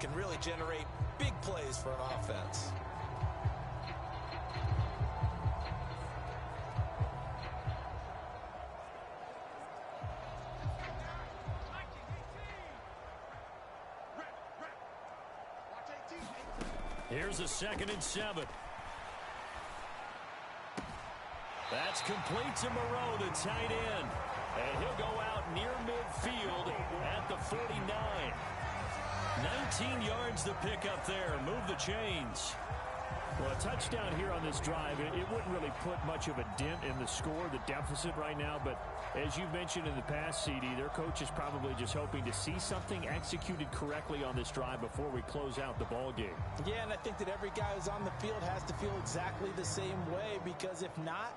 can really generate big plays for an offense. Here's a 2nd and 7. That's complete to Moreau, the tight end. And he'll go out near midfield at the 49. 19 yards to pick up there. Move the chains. Well, a touchdown here on this drive, it wouldn't really put much of a dent in the score, the deficit right now. But as you mentioned in the past, CD, their coach is probably just hoping to see something executed correctly on this drive before we close out the ball game. Yeah, and I think that every guy who's on the field has to feel exactly the same way, because if not,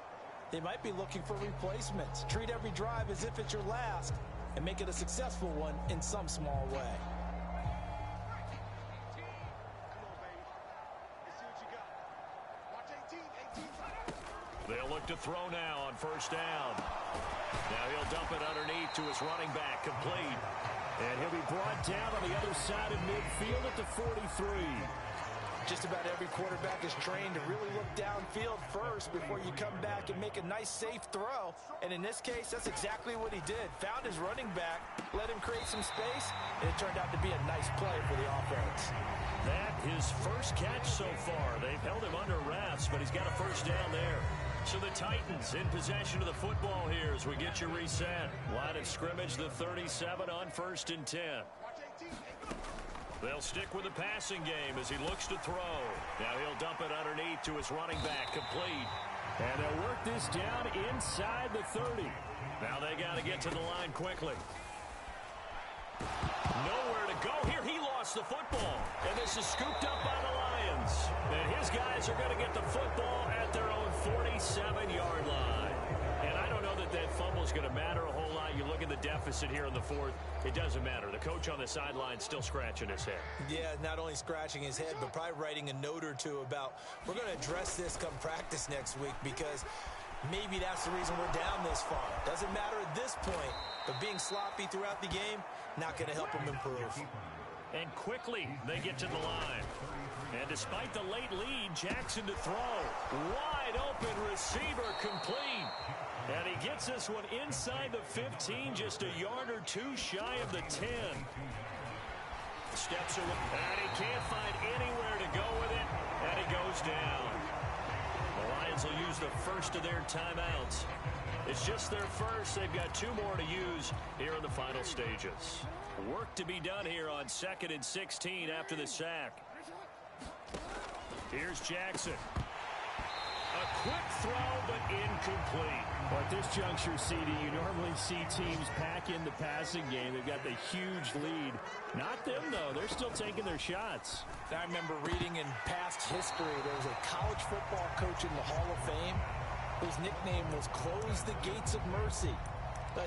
they might be looking for replacements. Treat every drive as if it's your last and make it a successful one in some small way. They'll look to throw now on first down. Now he'll dump it underneath to his running back, complete. And he'll be brought down on the other side of midfield at the 43. Just about every quarterback is trained to really look downfield first before you come back and make a nice, safe throw. And in this case, that's exactly what he did. Found his running back, let him create some space, and it turned out to be a nice play for the offense. That his first catch so far. They've held him under wraps, but he's got a first down there. So the Titans in possession of the football here as we get you reset. Line of scrimmage, the 37 on 1st and 10. They'll stick with the passing game as he looks to throw. Now he'll dump it underneath to his running back, complete. And they'll work this down inside the 30. Now they got to get to the line quickly. Nowhere to go here. He lost the football. And this is scooped up by the Lions. And his guys are going to get the football at their own 47-yard line. And I don't know that that fumble is going to matter a whole lot. You look at the deficit here in the fourth. It doesn't matter. The coach on the sideline still scratching his head. Yeah, not only scratching his head, but probably writing a note or two about, we're going to address this come practice next week, because maybe that's the reason we're down this far. Doesn't matter at this point, but being sloppy throughout the game, not going to help him improve. And quickly, they get to the line. And despite the late lead, Jackson to throw. Wide open receiver, complete. And he gets this one inside the 15, just a yard or two shy of the 10. Steps away, and he can't find anywhere to go with it, and he goes down. The Lions will use the first of their timeouts. It's just their first. They've got 2 more to use here in the final stages. Work to be done here on 2nd and 16 after the sack. Here's Jackson. A quick throw, but incomplete. Well, at this juncture, CD, you normally see teams pack in the passing game. They've got the huge lead. Not them, though. They're still taking their shots. I remember reading in past history, there was a college football coach in the Hall of Fame whose nickname was Close the Gates of Mercy.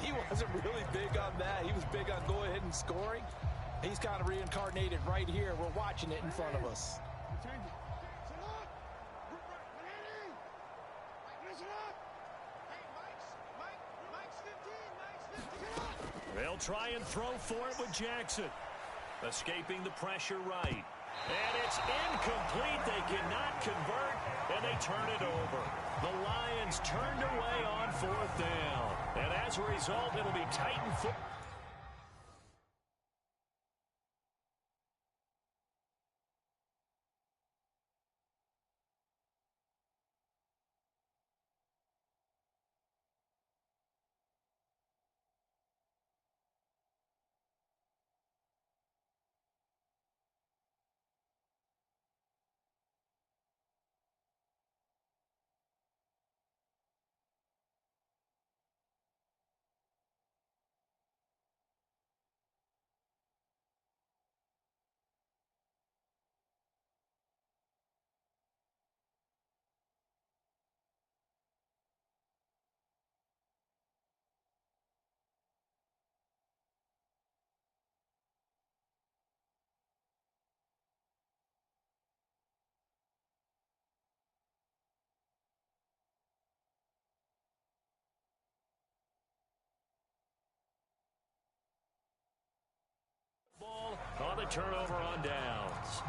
He wasn't really big on that. He was big on go ahead and scoring. He's kind of reincarnated right here. We're watching it in front of us. They'll try and throw for it with Jackson. Escaping the pressure right. And it's incomplete. They cannot convert, and they turn it over. The Lions turned away on 4th down. And as a result, it'll be Titan football. On the turnover on downs.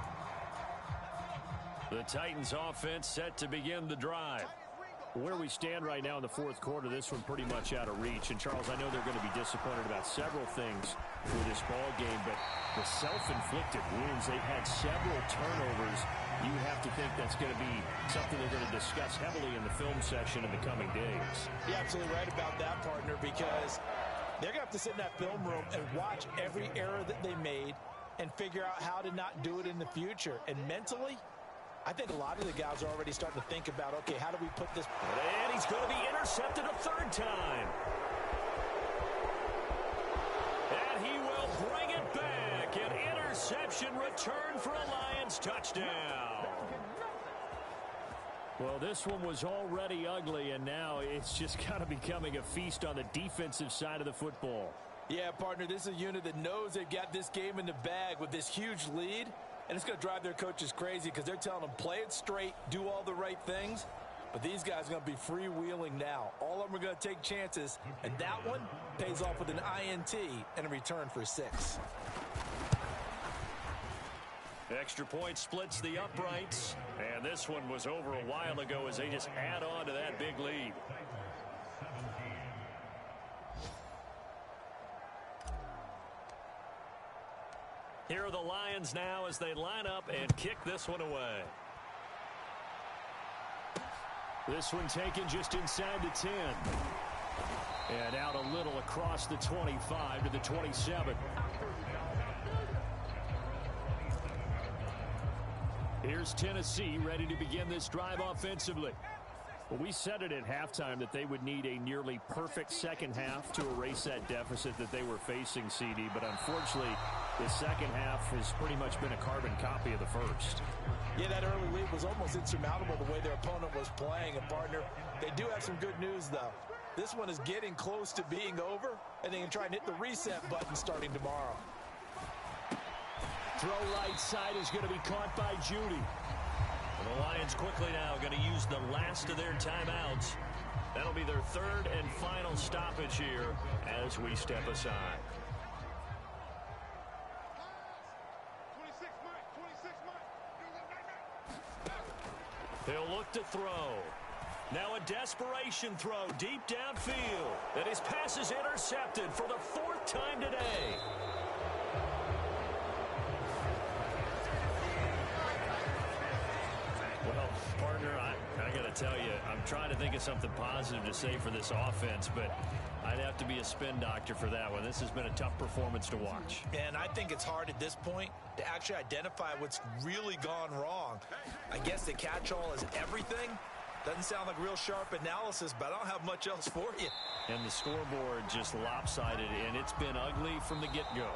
The Titans offense set to begin the drive. Where we stand right now in the fourth quarter, this one pretty much out of reach. And, Charles, I know they're going to be disappointed about several things for this ball game, but the self-inflicted wounds, they've had several turnovers. You have to think that's going to be something they're going to discuss heavily in the film session in the coming days. You're absolutely right about that, partner, because they're going to have to sit in that film room and watch every error that they made and figure out how to not do it in the future. And mentally, I think a lot of the guys are already starting to think about, okay, how do we put this? And he's going to be intercepted a third time. And he will bring it back. An interception return for a Lions touchdown. Well, this one was already ugly, and now it's just kind of becoming a feast on the defensive side of the football. Yeah, partner, this is a unit that knows they've got this game in the bag with this huge lead, and it's going to drive their coaches crazy because they're telling them play it straight, do all the right things, but these guys are going to be freewheeling now. All of them are going to take chances, and that one pays off with an INT and a return for 6. Extra point splits the uprights, and this one was over a while ago as they just add on to that big lead. Here are the Lions now as they line up and kick this one away. This one taken just inside the 10. And out a little across the 25 to the 27. Here's Tennessee ready to begin this drive offensively. Well, we said it at halftime that they would need a nearly perfect second half to erase that deficit that they were facing, CD. But unfortunately, the second half has pretty much been a carbon copy of the first. Yeah, that early lead was almost insurmountable the way their opponent was playing. And, partner, they do have some good news, though. This one is getting close to being over, and they can try and hit the reset button starting tomorrow. Throw right side is going to be caught by Judy. And the Lions quickly now going to use the last of their timeouts. That'll be their third and final stoppage here as we step aside. 26 Mike. He'll look to throw. Now a desperation throw deep downfield. And his pass is intercepted for the 4th time today. Well, partner, I got to tell you, I'm trying to think of something positive to say for this offense, but I'd have to be a spin doctor for that one. This has been a tough performance to watch. And I think it's hard at this point to actually identify what's really gone wrong. I guess the catch-all is everything. Doesn't sound like real sharp analysis, but I don't have much else for you. And the scoreboard just lopsided, and it's been ugly from the get-go.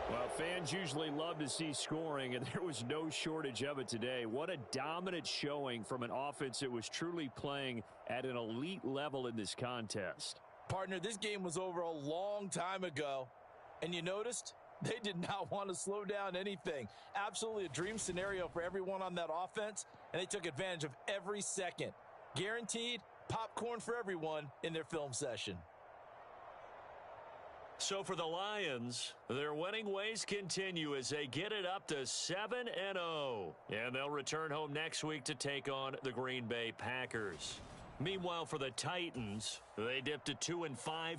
Well, fans usually love to see scoring, and there was no shortage of it today. What a dominant showing from an offense that was truly playing at an elite level in this contest. Partner, this game was over a long time ago, and you noticed they did not want to slow down anything. Absolutely a dream scenario for everyone on that offense, and they took advantage of every second. Guaranteed popcorn for everyone in their film session. So for the Lions, their winning ways continue as they get it up to 7-0. And they'll return home next week to take on the Green Bay Packers. Meanwhile, for the Titans, they dipped to 2-5.